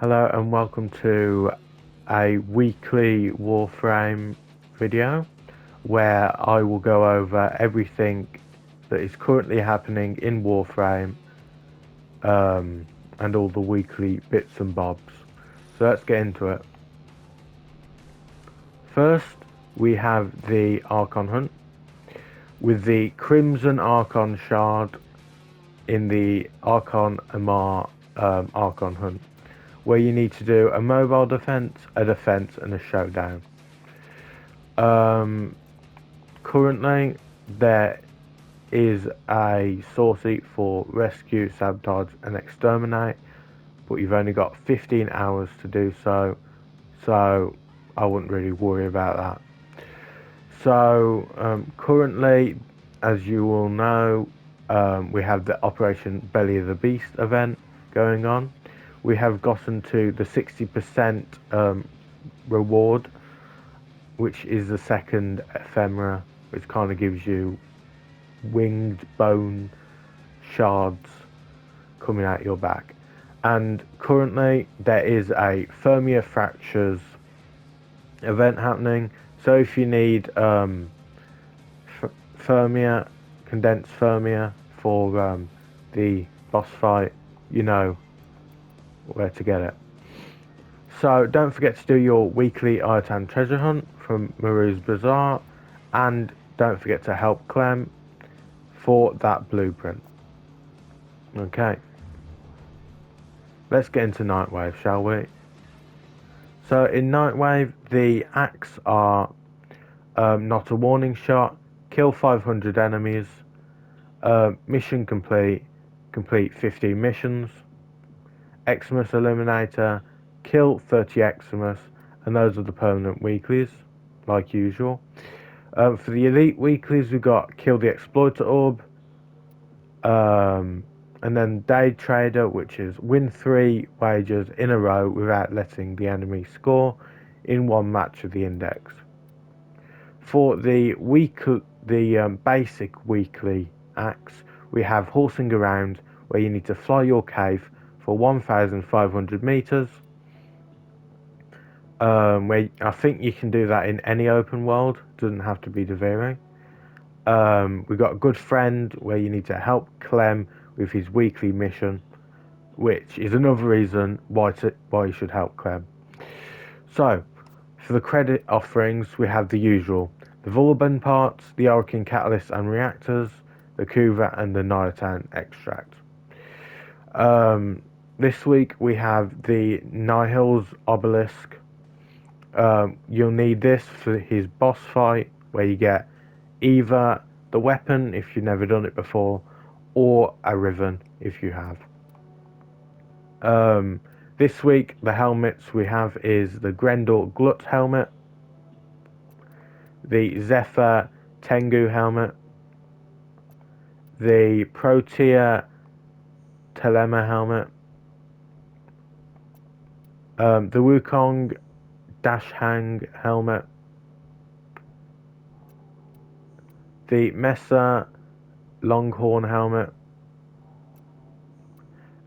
Hello and welcome to a weekly Warframe video where I will go over everything that is currently happening in Warframe and all the weekly bits and bobs. So let's get into it. First, we have the Archon hunt with the Crimson Archon shard in the Archon Amar Archon hunt, where you need to do a mobile defense, a defense, and a showdown. Currently, there is a sortie for rescue, sabotage, and exterminate, but you've only got 15 hours to do so, so I wouldn't really worry about that. So, currently, as you all know, we have the Operation Belly of the Beast event going on. We have gotten to the 60% reward, which is the second ephemera, which kind of gives you winged bone shards coming out your back. And currently there is a Firmia Fractures event happening. So if you need Firmia, condensed Firmia for the boss fight, you know where to get it. So don't forget to do your weekly ayatan treasure hunt from Maru's Bazaar, and don't forget to help Clem for that blueprint. Okay, let's get into Nightwave, shall we? So in Nightwave, the acts are not a warning shot, kill 500 enemies, mission complete, complete 15 missions, Xmas Eliminator, kill 30 Xmas, and those are the permanent weeklies, like usual. For the elite weeklies, we've got kill the Exploiter Orb, and then Day Trader, which is win 3 wagers in a row without letting the enemy score in one match of the index. For the basic weekly acts, we have horsing around, where you need to fly your cave for 1,500 meters. Where I think you can do that in any open world, doesn't have to be Devere. We've got a good friend, where you need to help Clem with his weekly mission, which is another reason why you should help Clem. So, for the credit offerings, we have the usual: the Vulban parts, the Arcane catalysts and reactors, the Kuva, and the Niatan extract. This week we have the Nihil's obelisk. You'll need this for his boss fight, where you get either the weapon if you've never done it before, or a Riven if you have. This week the helmets we have is the Grendel Glut helmet, the Zephyr Tengu helmet, the Protea Telema helmet, the Wukong Dashang helmet, the Mesa Longhorn helmet,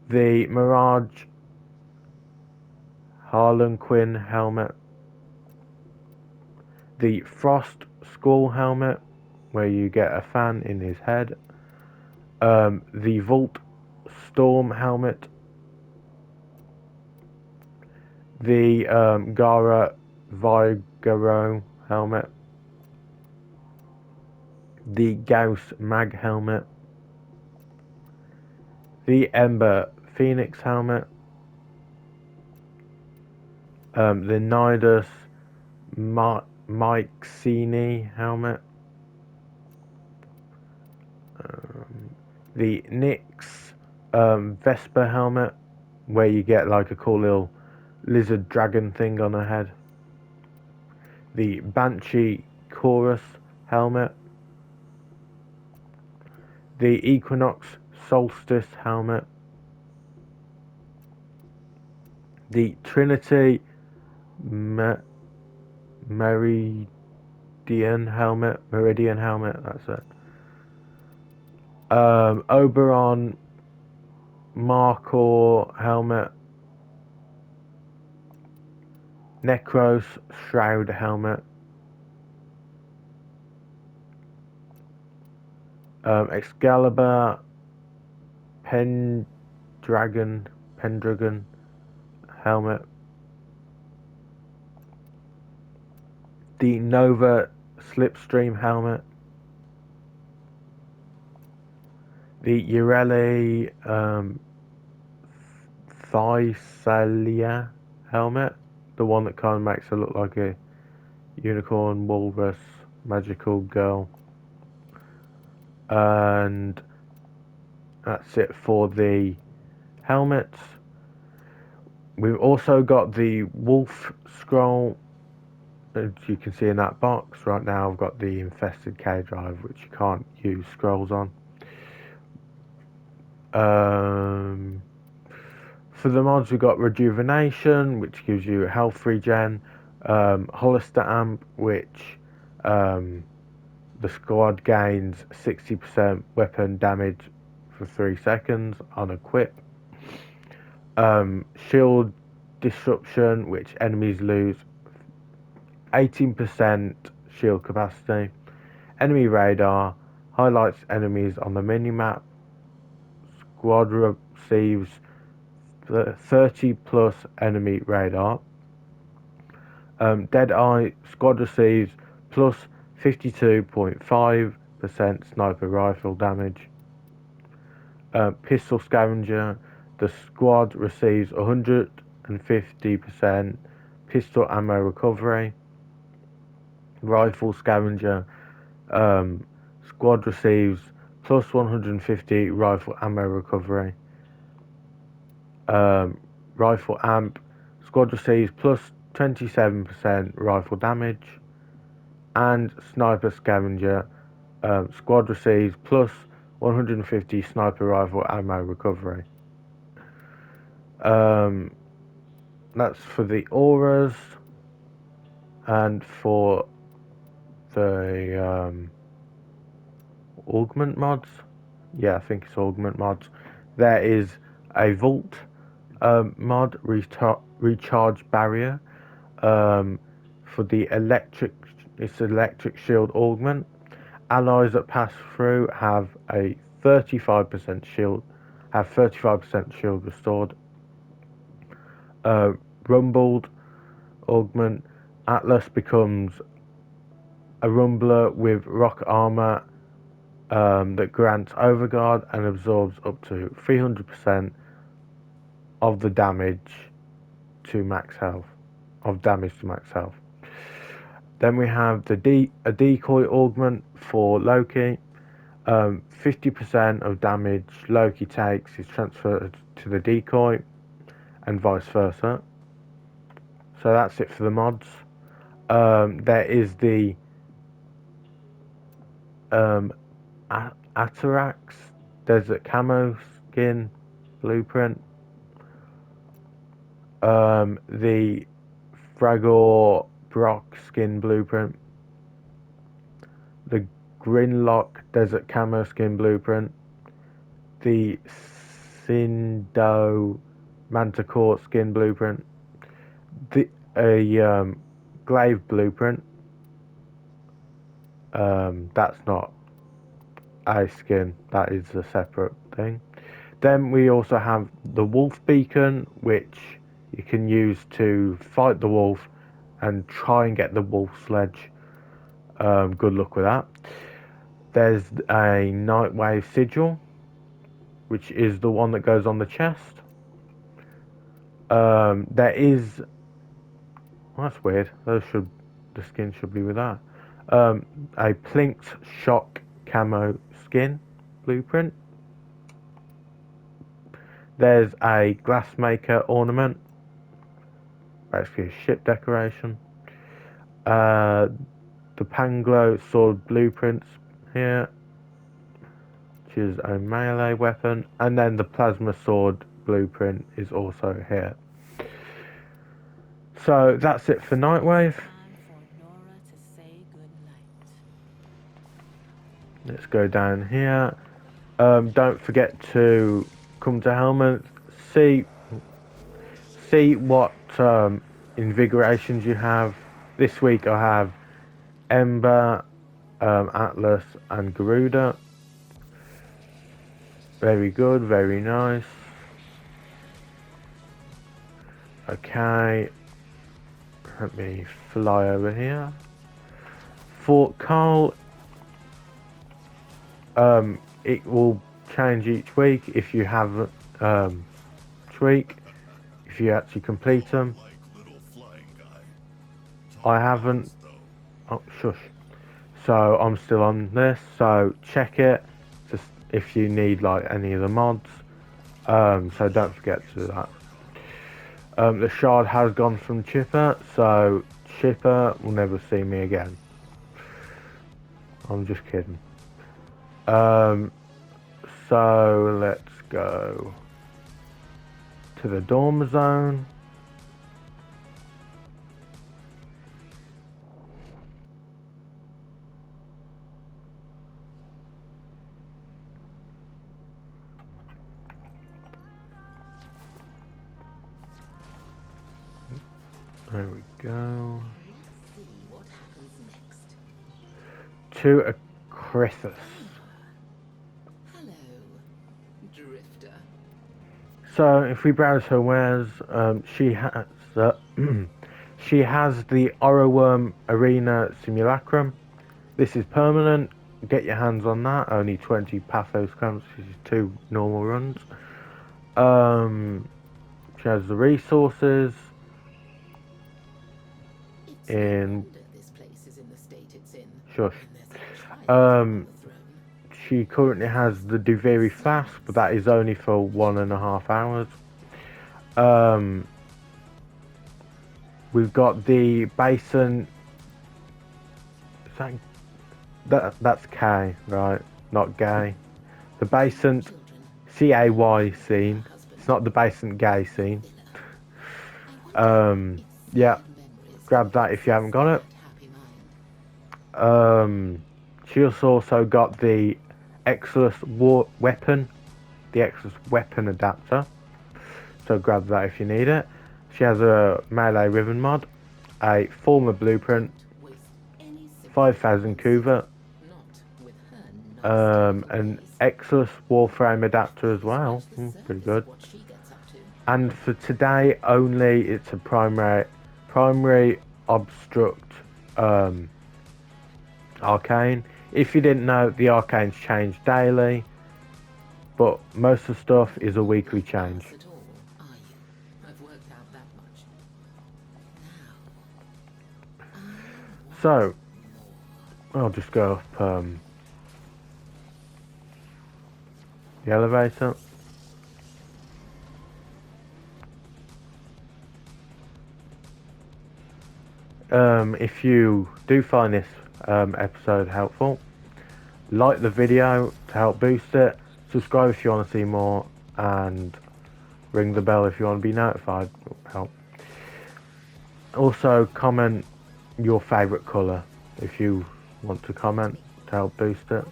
the Mirage Harlequin helmet, the Frost Skull helmet, where you get a fan in his head, the Volt Storm helmet, the Gara Vigaro helmet, the Gauss Mag helmet, the Ember Phoenix helmet, the Nidus Myxene helmet, the Nyx Vesper helmet, where you get like a cool little lizard dragon thing on her head, the Banshee Chorus helmet, the Equinox Solstice helmet, the Trinity Meridian helmet, that's it. Oberon Markor helmet, Necros Shroud helmet, Excalibur Pendragon helmet, the Nova Slipstream helmet, the Ureli Thessalia helmet, the one that kind of makes it look like a unicorn, walrus, magical girl. And that's it for the helmets. We've also got the wolf scroll, as you can see in that box. Right now I've got the infested K drive, which you can't use scrolls on. For the mods, we've got rejuvenation, which gives you health regen, Hollister amp, which the squad gains 60% weapon damage for 3 seconds on equip. Shield disruption, which enemies lose 18% shield capacity. Enemy radar highlights enemies on the minimap. Squad receives 30 plus enemy radar. Deadeye squad receives plus 52.5% sniper rifle damage. Pistol scavenger, the squad receives 150% pistol ammo recovery. Rifle scavenger, squad receives plus 150 rifle ammo recovery. Rifle amp, squad receives plus 27% rifle damage. And sniper scavenger, squad receives plus 150 sniper rifle ammo recovery. That's for the auras. And for the augment mods, yeah, I think it's augment mods, there is a vault mod, recharge barrier, for the electric shield augment. Allies that pass through have a 35% shield restored. Rumbled augment, Atlas becomes a rumbler with rock armor that grants overguard and absorbs up to 300% of the damage to max health. Then we have a decoy augment for Loki. 50% of damage Loki takes is transferred to the decoy, and vice versa. So that's it for the mods. There is the Atarax Desert Camo Skin Blueprint. The Fragor Brock Skin Blueprint. The Grinlock Desert Camo Skin Blueprint. The Sindo Manticore Skin Blueprint. A Glaive Blueprint. That's not a skin, that is a separate thing. Then we also have the Wolf Beacon, which you can use to fight the wolf and try and get the wolf sledge. Good luck with that. There's a Nightwave Sigil, which is the one that goes on the chest. There is... Well, that's weird. The skin should be with that. A Plinked Shock Camo Skin Blueprint. There's a Glassmaker Ornament, basically a ship decoration. The Panglo Sword Blueprints here, which is a melee weapon, and then the Plasma Sword Blueprint is also here. So that's it for Nightwave. Let's go down here. Don't forget to come to Helmet, see what invigorations you have. This week I have Ember, Atlas and Garuda. Very good, very nice. Okay, let me fly over here. For Carl, it will change each week if you have each week, if you actually complete them. I haven't. Oh, shush. So I'm still on this. So check it, just if you need like any of the mods. So don't forget to do that. The shard has gone from Chipper, so Chipper will never see me again. I'm just kidding. So let's go to the dorm zone. There we go. To a Crithus. Hello, Drifter. So if we browse her wares, she has she has the Orroworm Arena Simulacrum. This is permanent. Get your hands on that. Only 20 pathos cramps, which is 2 normal runs. She has the resources. This place is in the state it's in. Shush. She currently has the Duviri Flask, but that is only for 1.5 hours. We've got the Basin. That's K, right? Not gay. The Basant CAY scene. It's not the Basant gay scene. Yeah. Grab that if you haven't got it. She's also got the Exodus weapon. The Exodus weapon adapter. So grab that if you need it. She has a melee ribbon mod. A former blueprint. 5,000 Kuva. An Exodus Warframe adapter as well. Pretty good. And for today only, it's a primary obstruct arcane. If you didn't know, the arcanes change daily, but most of the stuff is a weekly change. So I'll just go up the elevator. If you do find this episode helpful, like the video to help boost it, subscribe if you want to see more, and ring the bell if you want to be notified. It will help. Also comment your favourite colour if you want to comment to help boost it.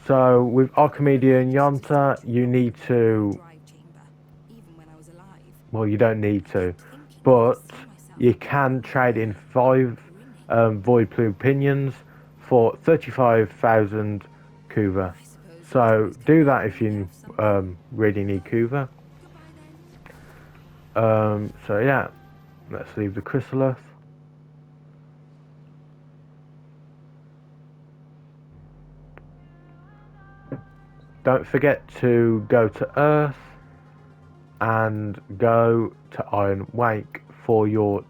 So with Archimedean Yonta, you need to, well, you don't need to, but you can trade in 5 Void Plume Pinions for 35,000 Kuva. So do that if you really need Kuva. So yeah, let's leave the chrysalith. Don't forget to go to Earth and go to Iron Wake for your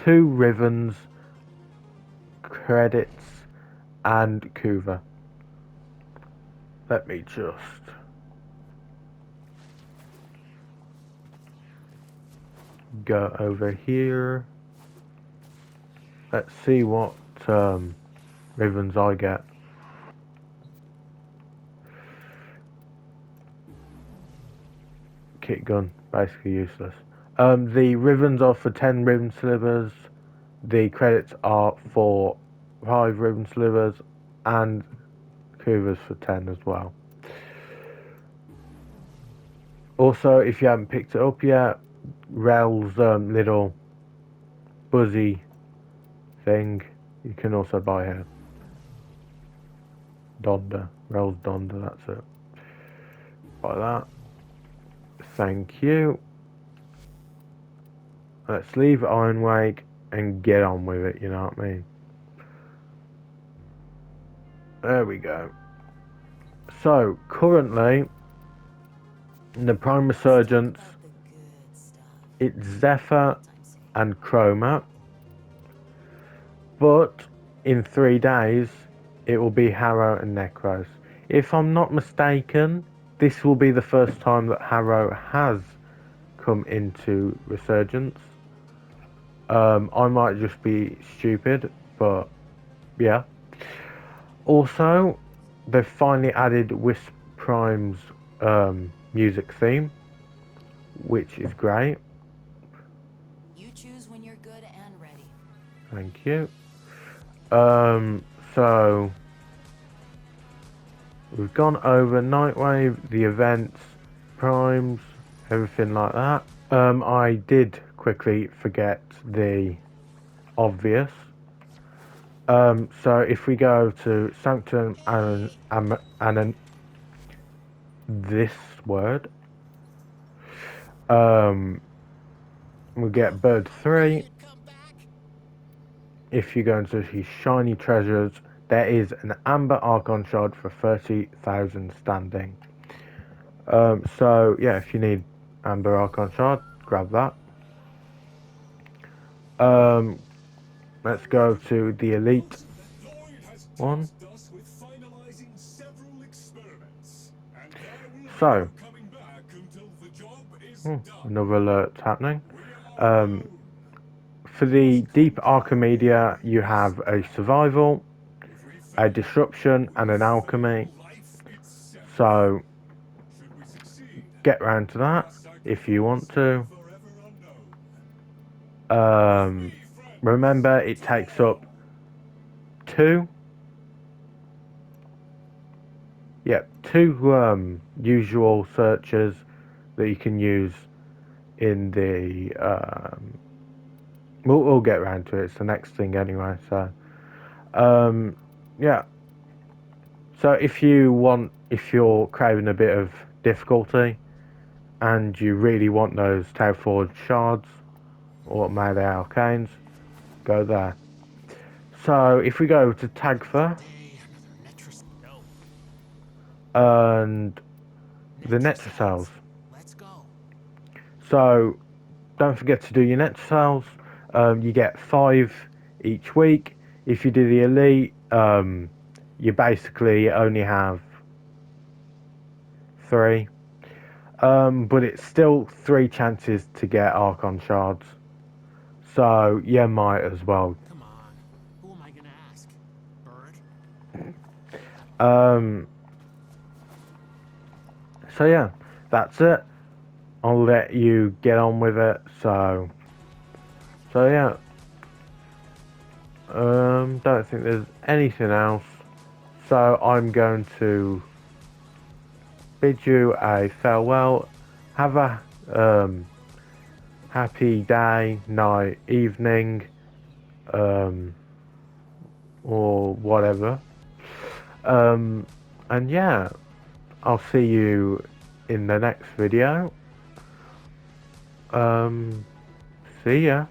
2 Rivens, credits and Kuva. Let me just go over here. Let's see what Rivens I get. Kit gun, basically useless. The Rivens are for 10 Riven Slivers. The credits are for 5 Riven Slivers, and Kuvas for 10 as well. Also, if you haven't picked it up yet, Rel's little buzzy thing you can also buy here. Donda. Rel's Donda, that's it. Buy that. Thank you. Let's leave Ironwake and get on with it, you know what I mean? There we go. So, currently, in the Prime Resurgence, it's Zephyr and Chroma. But, in 3 days, it will be Harrow and Necros. If I'm not mistaken, this will be the first time that Harrow has come into Resurgence. I might just be stupid, but yeah. Also, they've finally added Wisp Prime's music theme, which is great. You choose when you're good and ready. Thank you. So we've gone over Nightwave, the events, primes, everything like that. I did quickly forget the obvious. So if we go to Sanctum and this word, we get Bird 3. If you go into his shiny treasures, there is an Amber Archon shard for 30,000 standing. So yeah, if you need Amber Archon shard, grab that. Let's go to the elite one. So, another alert happening. For the Deep Archimedia, you have a Survival, a Disruption, and an Alchemy. So, get round to that if you want to. Remember, it takes up 2 usual searches that you can use in the we'll get around to it. It's the next thing anyway. So yeah, so if you're craving a bit of difficulty and you really want those Tau-Forged shards or melee arcanes, go there. So if we go to Tagfer and the Netrocells. So don't forget to do your Netrocells. You get 5 each week. If you do the elite, you basically only have 3. But it's still 3 chances to get Archon shards. So you might as well. Come on. Who am I gonna ask? Bird? So yeah, that's it. I'll let you get on with it. So yeah. Don't think there's anything else. So I'm going to bid you a farewell. Have a happy day, night, evening, or whatever. And yeah, I'll see you in the next video. See ya.